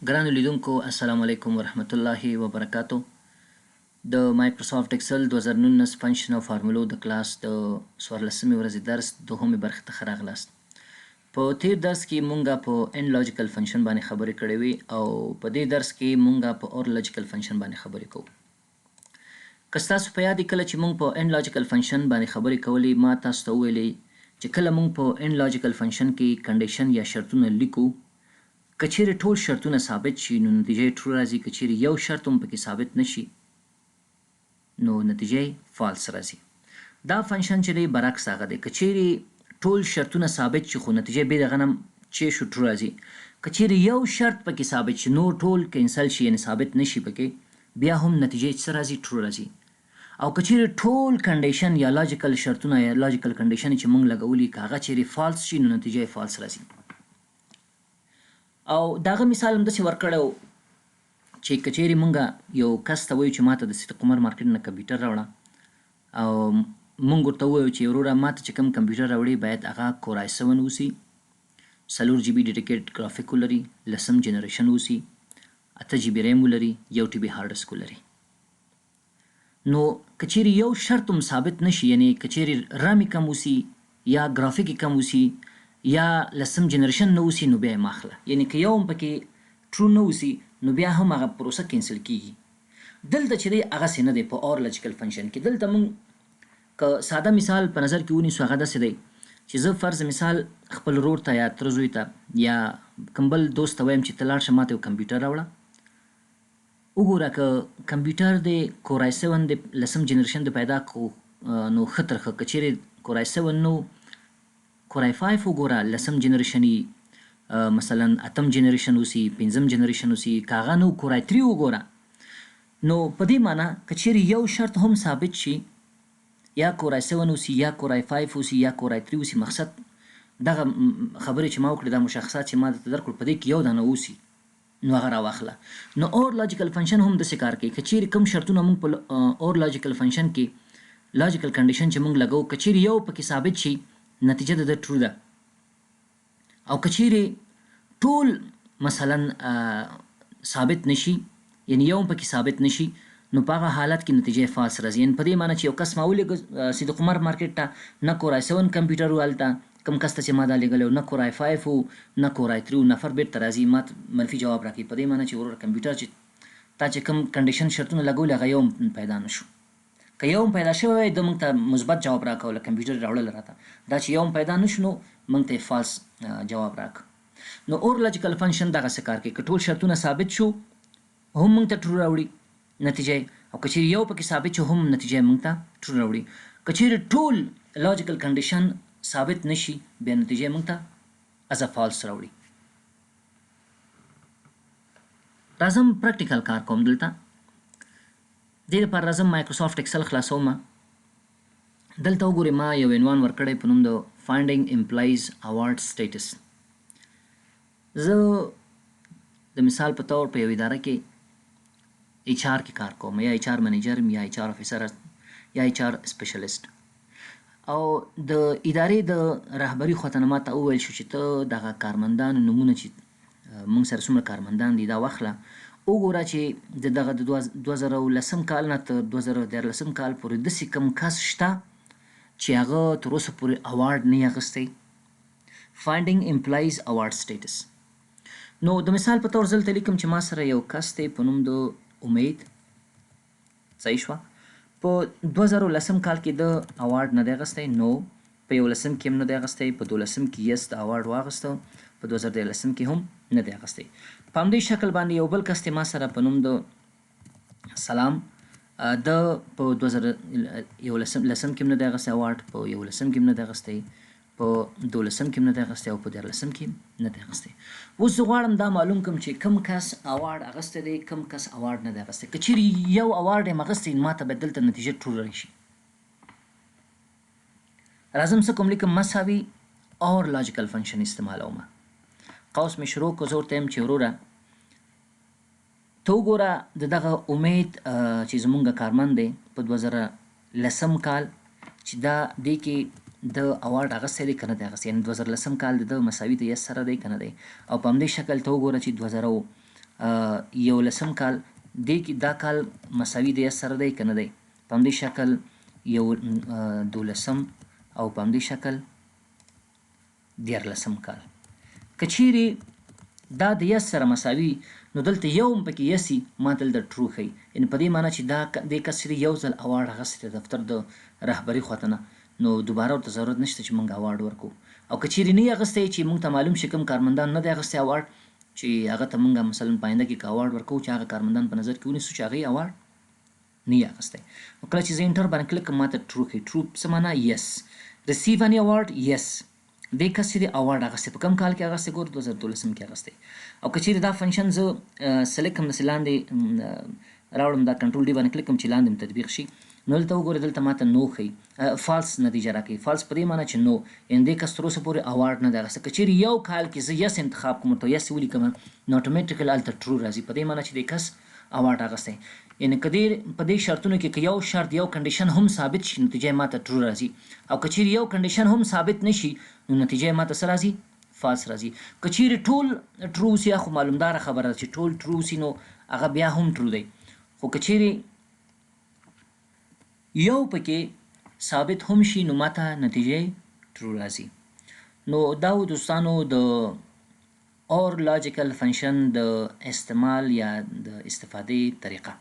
ګرانو لیدونکو السلام علیکم ورحمت الله وبرکاتو. د مایکروسافټ اکسل 2019 فنکشن او فارمولو د کلاس د 14مې ورځې درس دوهمې برخې ته ښه راغلاست. په تیر درس کې مونږه په ان لاجیکل فنکشن باندې خبرې کړې وې او په دې درس کې مونږه په اور لاجیکل فنکشن باندې خبرې کوو. که ستاسو په یاد کله چې مونږ په ان لاجیکل فنکشن باندې خبرې کولې ما تاسو ته وویلې چې کله مونږ په ان لاجیکل فنکشن کې کنډیشن یا شرطونه لیکو که چیرې ټول شرطونه ثابت شي نو نتیجه یې ټرو راځي، که چیرې یو شرط هم پکې ثابت نشي نو نتیجه یې فالس راځي. دا فنکشن چې دی برعکس هغه دی، که چیرې ټول شرطونه ثابت شي خو نتیجه بې دغه نه چې شو ټرو راځي، که چیرې یو شرط پکې ثابت شي نو ټول کینسل شي یعنې ثابت نشي پکې بیا هم نتیجه یې څه راځي ټرو راځي. او که چیرې ټول کنډیشن یا لاجیکل شرطونه یا لاجیکل کنډیشن چې موږ لګولي که هغه چیرې فالس شي نو نتیجه یې فالس راځي. او داغه مثال هم داسې ورکړی و چې که چیرې مونږ یو کس ته وایو چې ماته د صدیق عمر مارکیټ نه کمپیوټر راوړه او مونږ ورته ووایو چې وروره ماته چې کوم کمپیوټر راوړې باید هغه کور آی 7 اوسي، 4 جی بي ډیډیکیټ ګرافیک ولري، 10 جنریشن اوسي، 8 جی بي ریم ولري، 1 ټي بي هارډ ډسک ولري. نو که چیرې یو شرط هم ثابت نشي یعنې که چیرې رام کم اوسي یا ګرافیک کم اوسي یا 10 جنریشن نه اوسي نو بیا یې ماخله، یعنې که یو هم پکې ټرو نه اوسي نو بیا هم هغه پروسه کینسل کیږي. دلته چې دی هغسې نه دی په اور لاجیکل فنکشن کې. دلته موږ که ساده مثال په نظر کې ونیسو هغه داسې دی چې زه فرض مثال خپل ورور ته یا تره زوی ته یا کوم بل دوست ته وایم چې ته لاړ شه ماته یو کمپیوټر راوړه. وګوره که کمپیوټر دی کور آی 7 دی 10 جنریشن دی پیدا کو نو ښه تر ښه، که چیرې کور آی 7 نو کور آی 5 وګوره 10 جنریشن مثلا 8 جنریشن اوسي، 5 جنریشن اوسي، که هغه نو کور آی 3 وګوره. نو په دې معنی که چیرې یو شرط هم ثابت شي یا کور آی 7 اوسي یا کور آی 5 اوسي یا کور آی 3 اوسي، مقصد دغه خبرې چې ما وکړې دا مشخصات چې ما درته درکړل په دې کې یو دانه اوسي نو هغه راواخله. نو اور لاجیکل فنکشن هم داسې کار کوي. که چیرې کوم شرطونه موږ په اور لاجیکل فنکشن کې لاجیکل کنډیشن چې موږ لګو که چیرې یو پکې ثابت شي نتیجه د ټرو ده، او که چیرې ټول مثلا ثابت نشي یعنی یو پکې ثابت نشي نو په هغه حالت کې نتیجه فالس راځي. یعنی په دې معنی چې یو کس ما ولېږه صدیق عمر مارکیټ ته نه کور آی 7 کمپیوټر و هلته کوم کس ته چې ما دا لېږلی نه کور آی 5 و نه کور آی 3 و، نفر بیرته راځي ما منفي جواب راکوي په دې معنی چې وروره کمپیوټر چې تا چې کوم کنډیشن شرطونه لګولي هغه یو هم پیدا نه شو. که یو هم پیدا شوی وای د موږ ته مثبت جواب راکوله کمپیوټر یې راوړل راته، دا چې یو هم پیدا نه شو نو موږ ته یې فالس جواب راک. نو اور لاجیکل فنکشن دغسې کار کوي. که ټول شرطونه ثابت شو هم موږ ته ټرو راوړي نتیجه یې، او که چیرې یو پکې ثابت شو هم نتیجه یې موږ ته ټرو راوړي. که چیرې ټول لاجیکل کنډیشن ثابت نشي بیا نتیجه یې موږ ته از فالس راوړي. راځم پریکټیکل کار کوم دلته. دې لپاره راځم مایکروسافټ اکسل خلاصوم. دلته وګورئ ما یو عنوان ورکړی په نوم د فایندینګ امپلایز اوارډ سټیټس. زه د مثال په طور په یو اداره کې ایچ آر کې کار کوم، یا ایچ آر منیجر یا ایچ آر افیسر یا ایچ آر سپیشلیست. او د ادارې د رهبري خواته نه ماته وویل شو چې ته دغه کارمندانو نومونه چې موږ سره څومره کارمندان دي دا واخله، وګوره چې د دغه د 2010 کال نه تر 2014 کال پورې داسې کوم کس شته چې هغه تر اوسه پورې اوارډ نه یې اخیستی. فایندینګ امپلایز اوارډ سټیټس. نو د مثال په طور زه دلته لیکم چې ما سره یو کس دی په نوم د امید، صحیح شوه. په 2010 کال کې د اوارډ نه دی اخیستی، نو په 11 کې هم نه دی اخیستی، په 12 کې یس د اوارډ واخیسته، په 2013 کې هم نه دی اخیستی. په همدې شکل باندې یو بل کس دی ما سره په نوم د سلام، د په 2011 کې هم نه دی اخیستی اوارډ، په 11 کې هم نه دی اخیستی، په 12 کې هم نه دی اخیستی او په 14 کې هم نه دی اخیستی. اوس زه غواړم دا معلوم کړم چې کوم کس اوارډ اخیستی دی کوم کس اوارډ نه دی اخیستی. که چیرې یو اوارډ یې اخیستی نو ماته باید دلته نتیجه ټرو راشي. راځم څه کوم لیکم مساوي اور لاجیکل فنکشن استعمالوم. قوس مې شروع کړو، زه ورته یم چې وروره ته وګوره د دغه امید چې زمونږ کارمند دی په 2010 کال چې دا دې کې د اوارډ اخیستی دی که نه دی اخیستی، یعنې 2010 کال د مساوي د یس سره دی که نه دی. او په همدې شکل ته وګوره چې 11 کال دا کال مساوي د یس سره دی که نه دی؟ په همدې شکل 12 او په همدې شکل 14 کال. که چیرې دا د یس سره مساوي نو دلته یو هم پکې یسي ما دلته ټرو ښیي، یعنې په دې معنی چې دې کس چې یو ځل اوارډ اخیستی دی دفتر د رهبري خواته نه، نو دوباره ورته ضرورت نشته چې موږ اوارډ ورکړو. او که چیرې نه یې اخیستی چې موږ ته معلوم شي کوم کارمندان نه دی اخیستی اوارډ چې هغه ته موږ مثلا په آینده کې که اوارډ ورکوو چې هغه کارمندان په نظر کې ونیسو چې هغې اوارډ نه یې اخیستی. نو کله چې زه انټر باندې کلک کړم ما ته ټرو ښیي. ټرو څه معنا؟ یس. ریسیو اني اوارډ؟ یس. دې کس چې دی اوارډ اخیستی په کوم کال کې اخیستی؟ ګور 2012 کې اخیستی. او که چیرې دا فنکشن زه سلیکټ کړم داسې لاندې راوړم دا کنټرول ډي باندې کلک کړم چې لاندې م تطبیق شي، نو دلته وګورئ دلته ماته نو ښیي، فالس نتیجه راکوي. فالس په دې معنی چې نو، یعنې دې کس تر اوسه پورې اوارډ نه دی اخیستی. که چیرې یو کال کې زه یس انتخاب کوم ورته یس ولیکم نو اټومیټیکل هلته ټرو راځي، په دې معنی چې دې کس اوارډ اخیستی. یعنې که په دې شرطونو کې که یو شرط یو کنډیشن هم ثابت شي نتیجه یې ماته ټرو راځي، او که چیرې یو کنډیشن هم ثابت نشي نو نتیجه یې ماته څه راځي؟ فالس راځي. که چیرې ټول ټرو اوسي خو معلومداره خبره ده چې ټول ټرو اوسي نو هغه بیا هم ټرو دی، خو که چیرې یو پکې ثابت هم شي نو ماته نتیجه ټرو راځي. نو دا و دوستانو د اور لاجیکل فنکشن د استعمال یا د استفادې طریقه.